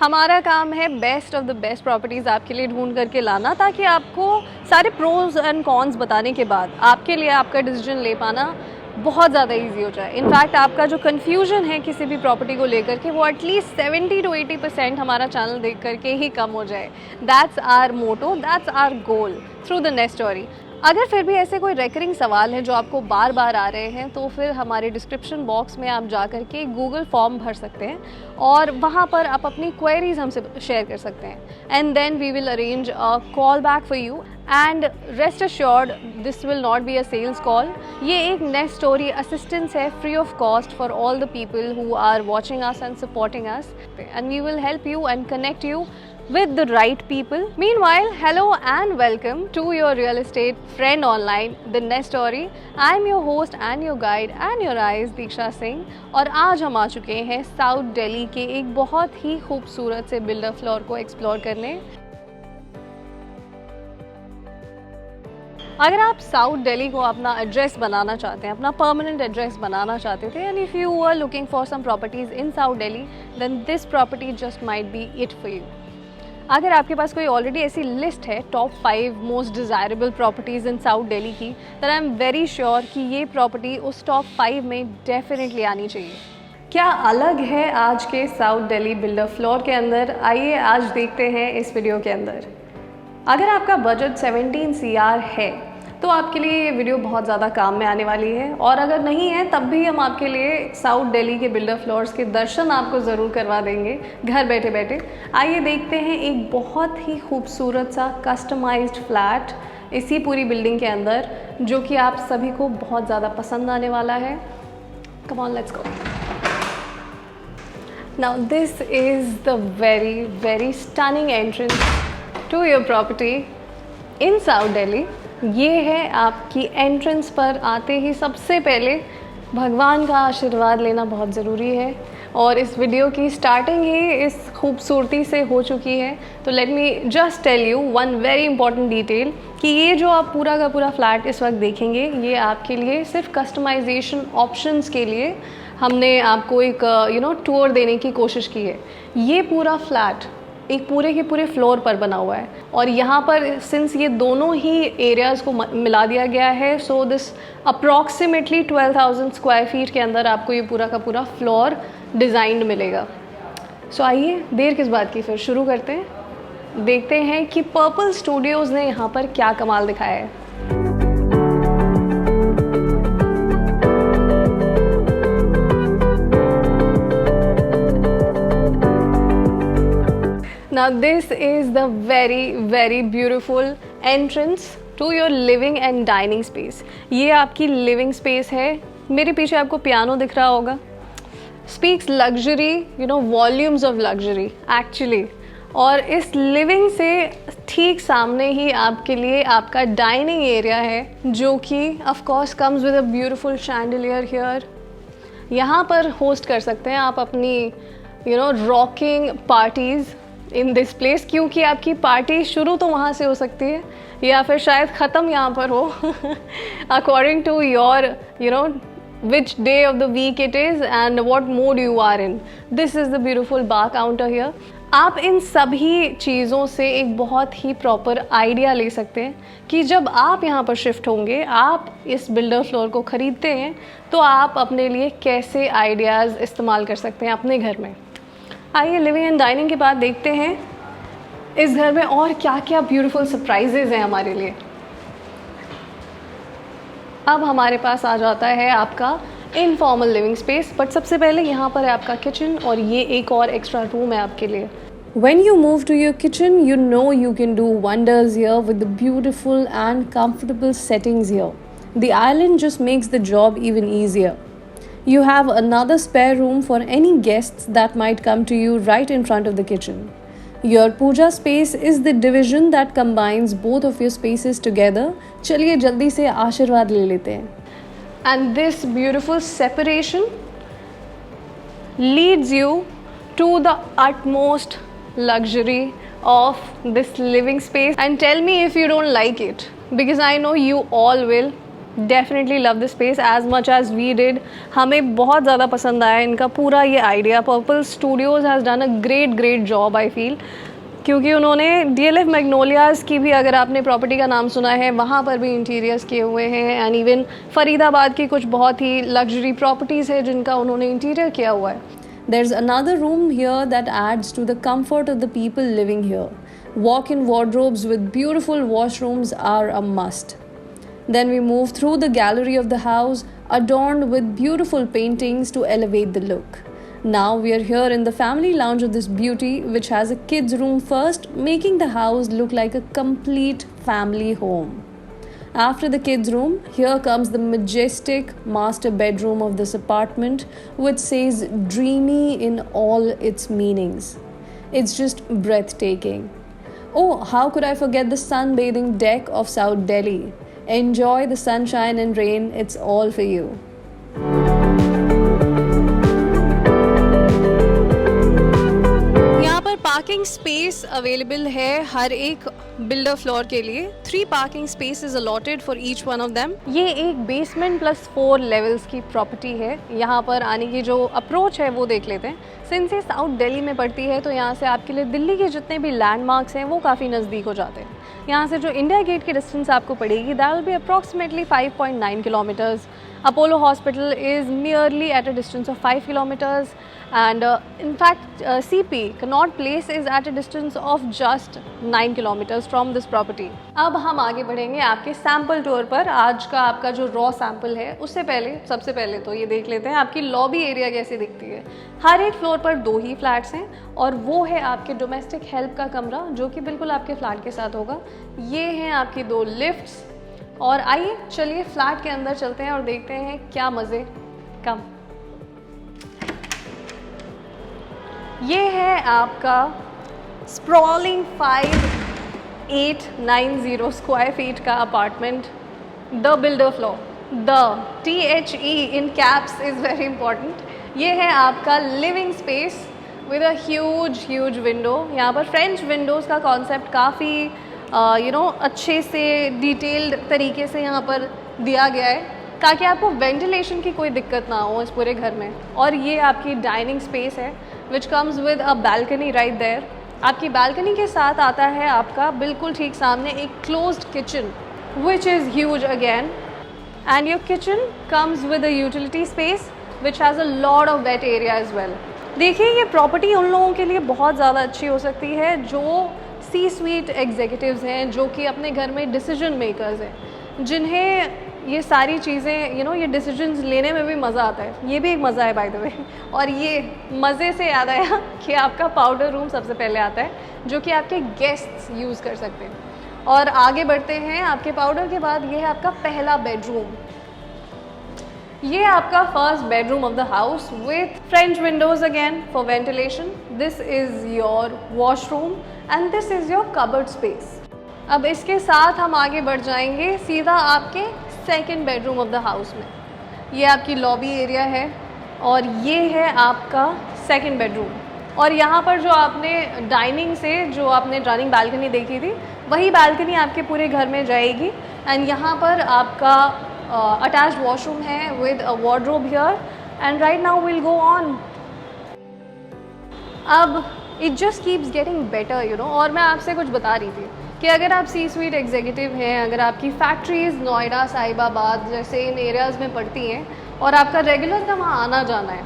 हमारा काम है best of the best properties आपके लिए ढूंढ करके लाना, ताकि आपको सारे प्रोज एंड कॉन्स बताने के बाद आपके लिए आपका डिसीजन ले पाना बहुत ज़्यादा इजी हो जाए। इनफैक्ट आपका जो कन्फ्यूजन है किसी भी प्रॉपर्टी को लेकर के वो एटलीस्ट 70 to 80% हमारा चैनल देख करके ही कम हो जाए। That's our motto, that's our goal through the next story. अगर फिर भी ऐसे कोई रेकरिंग सवाल है जो आपको बार बार आ रहे हैं, तो फिर हमारे डिस्क्रिप्शन बॉक्स में आप जा कर के गूगल फॉर्म भर सकते हैं और वहाँ पर आप अपनी क्वेरीज हमसे शेयर कर सकते हैं। And then we will arrange a call back for you and rest assured this will not be a sales call. ये एक नेक्स्ट स्टोरी असिस्टेंस है free of cost for all the people who are watching us and supporting us, and we will help you and connect you with the right people. Meanwhile, hello and welcome to your real estate friend online, The Next Story. I am your host and your guide and your eyes, दीक्षा सिंह। और आज हम आ चुके हैं south Delhi के एक बहुत ही खूबसूरत से बिल्डर फ्लोर को एक्सप्लोर करने। अगर आप साउथ दिल्ली को अपना एड्रेस बनाना चाहते हैं, अपना परमानेंट एड्रेस बनाना चाहते थे, and if you are looking for some properties in south Delhi, then this property just might be it for you. अगर आपके पास कोई ऑलरेडी ऐसी लिस्ट है top 5 most desirable properties in south Delhi की, then I am very sure कि ये property उस टॉप 5 में डेफिनेटली आनी चाहिए। क्या अलग है आज के साउथ दिल्ली बिल्डर फ्लोर के अंदर, आइए आज देखते हैं इस वीडियो के अंदर। अगर आपका बजट 17 CR है तो आपके लिए ये वीडियो बहुत ज़्यादा काम में आने वाली है, और अगर नहीं है तब भी हम आपके लिए साउथ दिल्ली के बिल्डर फ्लोर्स के दर्शन आपको ज़रूर करवा देंगे घर बैठे बैठे। आइए देखते हैं एक बहुत ही खूबसूरत सा कस्टमाइज्ड फ्लैट इसी पूरी बिल्डिंग के अंदर, जो कि आप सभी को बहुत ज़्यादा पसंद आने वाला है। Come on, let's go. Now this is the very very stunning entrance to your property in south Delhi. ये है आपकी एंट्रेंस पर आते ही सबसे पहले भगवान का आशीर्वाद लेना बहुत ज़रूरी है, और इस वीडियो की स्टार्टिंग ही इस खूबसूरती से हो चुकी है। तो let me just tell you one very important detail कि ये जो आप पूरा का पूरा फ्लैट इस वक्त देखेंगे, ये आपके लिए सिर्फ कस्टमाइजेशन ऑप्शंस के लिए हमने आपको एक टूर देने की कोशिश की है। ये पूरा फ्लैट एक पूरे के पूरे फ्लोर पर बना हुआ है, और यहाँ पर सिंस ये दोनों ही एरियाज़ को मिला दिया गया है, so this approximately 12,000 square feet के अंदर आपको ये पूरा का पूरा फ्लोर डिज़ाइंड मिलेगा। सो आइए देर किस बात की, फिर शुरू करते हैं। देखते हैं कि पर्पल स्टूडियोज़ ने यहाँ पर क्या कमाल दिखाया है। Now this is the very beautiful entrance to your living and dining space. ये आपकी लिविंग स्पेस है। मेरे पीछे आपको पियानो दिख रहा होगा। Speaks luxury, volumes of luxury actually. और इस लिविंग से ठीक सामने ही आपके लिए आपका डाइनिंग एरिया है, जो कि of course comes with a beautiful chandelier here. यहाँ पर होस्ट कर सकते हैं आप अपनी rocking parties in this place, क्योंकि आपकी पार्टी शुरू तो वहाँ से हो सकती है या फिर शायद ख़त्म यहाँ पर हो according to your which day of the week it is and what mood you are in. This is the beautiful bar counter here. आप इन सभी चीज़ों से एक बहुत ही प्रॉपर आइडिया ले सकते हैं कि जब आप यहाँ पर शिफ्ट होंगे, आप इस बिल्डर फ्लोर को ख़रीदते हैं, तो आप अपने लिए कैसे आइडियाज़ इस्तेमाल कर सकते हैं अपने घर में। आइए लिविंग एंड डाइनिंग के बाद देखते हैं इस घर में और क्या क्या ब्यूटीफुल सरप्राइजेज़ हैं हमारे लिए। अब हमारे पास आ जाता है आपका इनफॉर्मल लिविंग स्पेस, बट सबसे पहले यहाँ पर है आपका किचन, और ये एक और एक्स्ट्रा रूम है आपके लिए। When you move to your kitchen, you know you can do wonders here with the beautiful and comfortable settings here. The island just makes the job even easier. You have another spare room for any guests that might come to you right in front of the kitchen. Your puja space is the division that combines both of your spaces together. चलिए जल्दी से आशीर्वाद ले लेते हैं। And this beautiful separation leads you to the utmost luxury of this living space. And tell me if you don't like it, because I know you all will. Definitely love this space as much as we did. हमें बहुत ज़्यादा पसंद आया इनका पूरा ये idea. Purple Studios has done a great job I feel, क्योंकि उन्होंने DLF मैग्नोलियाज़ की भी, अगर आपने प्रॉपर्टी का नाम सुना है, वहाँ पर भी इंटीरियर्स किए हुए हैं। एंड इवन फरीदाबाद की कुछ बहुत ही लग्जरी प्रॉपर्टीज़ है जिनका उन्होंने इंटीरियर किया हुआ है। There is another room here that adds to the comfort of the people living here. Walk-in wardrobes with beautiful washrooms are a must. Then we move through the gallery of the house, adorned with beautiful paintings to elevate the look. Now we are here in the family lounge of this beauty, which has a kids' room first, making the house look like a complete family home. After the kids' room, here comes the majestic master bedroom of this apartment, which says dreamy in all its meanings. It's just breathtaking. Oh, how could I forget the sunbathing deck of South Delhi? Enjoy the sunshine and rain, it's all for you. यहाँ पर parking space available है हर एक builder floor के लिए। 3 parking space is allotted for each one of them. ये एक basement plus 4 levels की property है। यहाँ पर आने की जो अप्रोच है वो देख लेते हैं। सिंस ये साउथ दिल्ली में पड़ती है तो यहाँ से आपके लिए दिल्ली के जितने भी लैंडमार्क्स हैं वो काफ़ी नज़दीक हो जाते हैं। यहाँ से जो इंडिया गेट की डिस्टेंस आपको पड़ेगी that will be approximately 5.9 kilometres. Apollo Hospital is merely at a distance of 5 kilometers, and in fact CP Connaught Place is at a distance of just 9 kilometers from this property. अब हम आगे बढ़ेंगे आपके sample tour पर। आज का आपका जो रॉ सैम्पल है उससे पहले सबसे पहले तो ये देख लेते हैं आपकी लॉबी एरिया कैसी दिखती है। हर एक फ्लोर पर 2 ही फ्लैट्स हैं और वो है आपके डोमेस्टिक हेल्प का कमरा जो कि बिल्कुल आपके फ्लैट के साथ होगा। ये हैं आपकी 2 लिफ्ट्स। और आइए चलिए फ्लैट के अंदर चलते हैं और देखते हैं क्या मज़े। कम ये है आपका स्प्रॉलिंग 5890 स्क्वायर फीट का apartment, the builder floor. The THE in caps is very important. ये है आपका living space with a huge window. यहाँ पर फ्रेंच विंडोज़ का कॉन्सेप्ट काफ़ी अच्छे से डिटेल्ड तरीके से यहाँ पर दिया गया है ताकि आपको वेंटिलेशन की कोई दिक्कत ना हो इस पूरे घर में। और ये आपकी डाइनिंग स्पेस है which comes with a balcony right there. आपकी बैल्कनी के साथ आता है आपका बिल्कुल ठीक सामने एक closed kitchen which is huge again, and your kitchen comes with a utility space which has a lot of wet area as well. देखिए ये प्रॉपर्टी उन लोगों के लिए बहुत ज़्यादा अच्छी हो सकती है जो C-suite एग्जीक्यूटिव्स हैं, जो कि अपने घर में डिसीजन मेकर्स हैं, जिन्हें ये सारी चीज़ें ये डिसीजंस लेने में भी मज़ा आता है। ये भी एक मज़ा है बाय द वे। और ये मज़े से याद आया कि आपका पाउडर रूम सबसे पहले आता है जो कि आपके गेस्ट्स यूज़ कर सकते हैं। और आगे बढ़ते हैं, आपके पाउडर के बाद ये है आपका पहला बेडरूम। ये आपका first bedroom of the house with French Windows again for ventilation. This is your washroom and this is your cupboard space. अब इसके साथ हम आगे बढ़ जाएंगे सीधा आपके second bedroom of the house में। ये आपकी लॉबी एरिया है और ये है आपका सेकंड बेडरूम। और यहाँ पर जो आपने डाइनिंग से जो आपने डाइनिंग बालकनी देखी थी वही बालकनी आपके पूरे घर में जाएगी। एंड यहाँ पर आपका अटैच्ड वॉशरूम है with a wardrobe here. And right now will go on. अब it just keeps getting better और मैं आपसे कुछ बता रही थी कि अगर आप C-suite एग्जीक्यूटिव हैं, अगर आपकी फैक्ट्रीज़ नोएडा साहिबाबाद जैसे इन एरियाज़ में पड़ती हैं और आपका रेगुलर का वहाँ आना जाना है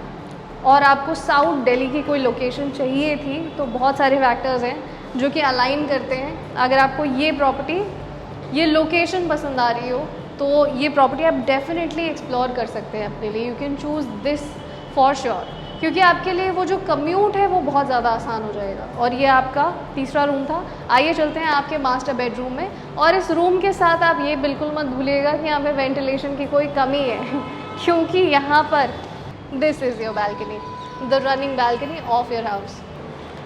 और आपको साउथ दिल्ली की कोई लोकेशन चाहिए थी, तो बहुत सारे फैक्टर्स हैं जो कि अलाइन करते हैं। अगर आपको ये प्रॉपर्टी, ये लोकेशन पसंद आ रही हो तो ये प्रॉपर्टी आप डेफिनेटली एक्सप्लोर कर सकते हैं अपने लिए। You can choose this for sure, क्योंकि आपके लिए वो जो कम्यूट है वो बहुत ज़्यादा आसान हो जाएगा। और ये आपका तीसरा रूम था। आइए चलते हैं आपके मास्टर बेडरूम में। और इस रूम के साथ आप ये बिल्कुल मत भूलिएगा कि यहाँ पे वेंटिलेशन की कोई कमी है क्योंकि यहाँ पर this is your balcony, the running balcony of your house.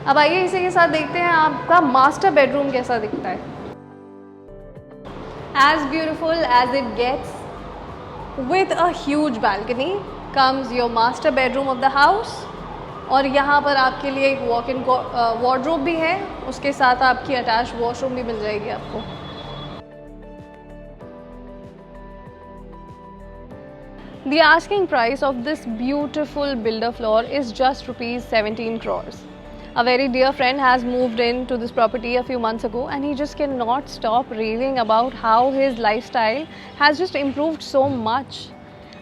अब आइए इसी के साथ देखते हैं आपका मास्टर बेडरूम कैसा दिखता है। As beautiful as it gets, with a huge balcony comes your master bedroom of the house। और यहाँ पर आपके लिए एक वॉक इन वार्डरोब भी है, उसके साथ आपकी अटैच वॉशरूम भी मिल जाएगी आपको। The asking price of this beautiful builder floor is just rupees 17 crores. A very dear friend has moved into this property a few months ago and he just cannot stop raving about how his lifestyle has just improved so much.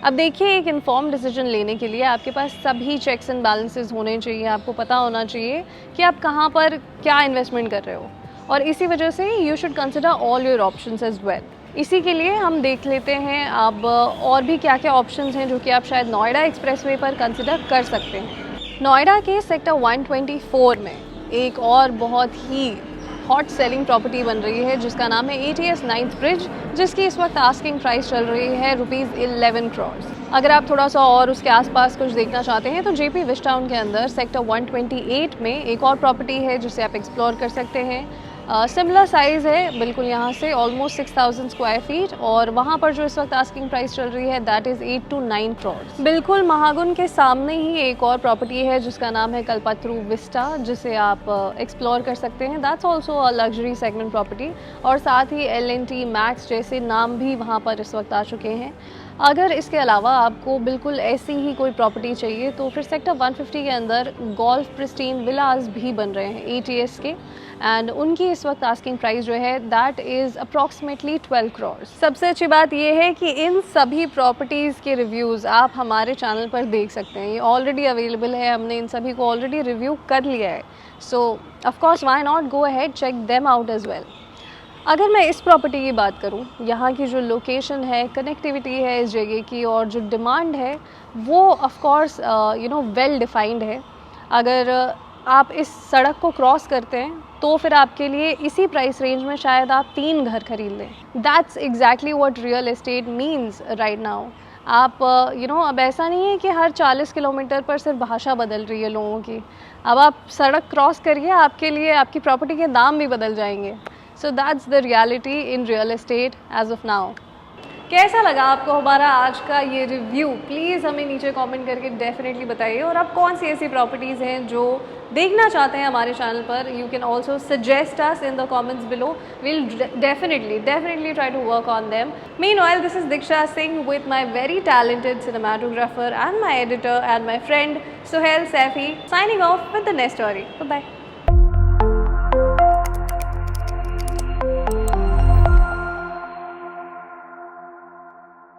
अब देखिए, एक inform decision लेने के लिए आपके पास सभी checks and balances होने चाहिए। आपको पता होना चाहिए कि आप कहाँ पर क्या इन्वेस्टमेंट कर रहे हो, और इसी वजह से you should consider all your options as well. इसी के लिए हम देख लेते हैं अब और भी क्या क्या ऑप्शंस हैं जो कि आप शायद नोएडा एक्सप्रेसवे पर कंसिडर कर सकते हैं। नोएडा के सेक्टर 124 में एक और बहुत ही हॉट सेलिंग प्रॉपर्टी बन रही है जिसका नाम है ATS 9th ब्रिज, जिसकी इस वक्त आस्किंग प्राइस चल रही है रुपीज़ 11 करोड़। अगर आप थोड़ा सा और उसके आसपास कुछ देखना चाहते हैं तो JP विश टाउन के अंदर सेक्टर 128 में एक और प्रॉपर्टी है जिसे आप एक्सप्लोर कर सकते हैं। सिमिलर साइज़ है बिल्कुल यहाँ से, ऑलमोस्ट 6000 स्क्वायर फीट, और वहाँ पर जो इस वक्त आस्किंग प्राइस चल रही है दैट इज़ 8 to 9 करोड़। बिल्कुल महागुन के सामने ही एक और प्रॉपर्टी है जिसका नाम है कल्पतरू विस्टा, जिसे आप एक्सप्लोर कर सकते हैं। That's also a luxury segment property, और साथ ही L&T मैक्स जैसे नाम भी वहाँ पर इस वक्त आ चुके हैं। अगर इसके अलावा आपको बिल्कुल ऐसी ही कोई प्रॉपर्टी चाहिए तो फिर सेक्टर 150 के अंदर गोल्फ प्रिस्टीन विलास भी बन रहे हैं ATS के, एंड उनकी इस वक्त आस्किंग प्राइस जो है दैट इज़ अप्रॉक्सीमेटली 12 करोड़। सबसे अच्छी बात यह है कि इन सभी प्रॉपर्टीज़ के रिव्यूज़ आप हमारे चैनल पर देख सकते हैं। ये ऑलरेडी अवेलेबल है, हमने इन सभी को ऑलरेडी रिव्यू कर लिया है। So of course why not go ahead, check them out as well. अगर मैं इस प्रॉपर्टी की बात करूं, यहाँ की जो लोकेशन है, कनेक्टिविटी है इस जगह की, और जो डिमांड है वो ऑफकोर्स वेल डिफाइंड है। अगर आप इस सड़क को क्रॉस करते हैं तो फिर आपके लिए इसी प्राइस रेंज में शायद आप 3 घर खरीद लें। That's exactly what real estate means right now. आप अब ऐसा नहीं है कि हर 40 किलोमीटर पर सिर्फ भाषा बदल रही है लोगों की। अब आप सड़क क्रॉस करिए, आपके लिए आपकी प्रॉपर्टी के दाम भी बदल जाएंगे। So that's the reality in real estate as of now. कैसा लगा आपको हमारा आज का ये रिव्यू? प्लीज़ हमें नीचे कमेंट करके डेफिनेटली बताइए, और आप कौन सी ऐसी प्रॉपर्टीज़ हैं जो देखना चाहते हैं हमारे चैनल पर। You can also suggest us in the comments below, will definitely try to work on them. Meanwhile, this is Diksha Singh with my very talented cinematographer and my editor and my friend Suhail Saifi, signing off with the next story. Bye bye.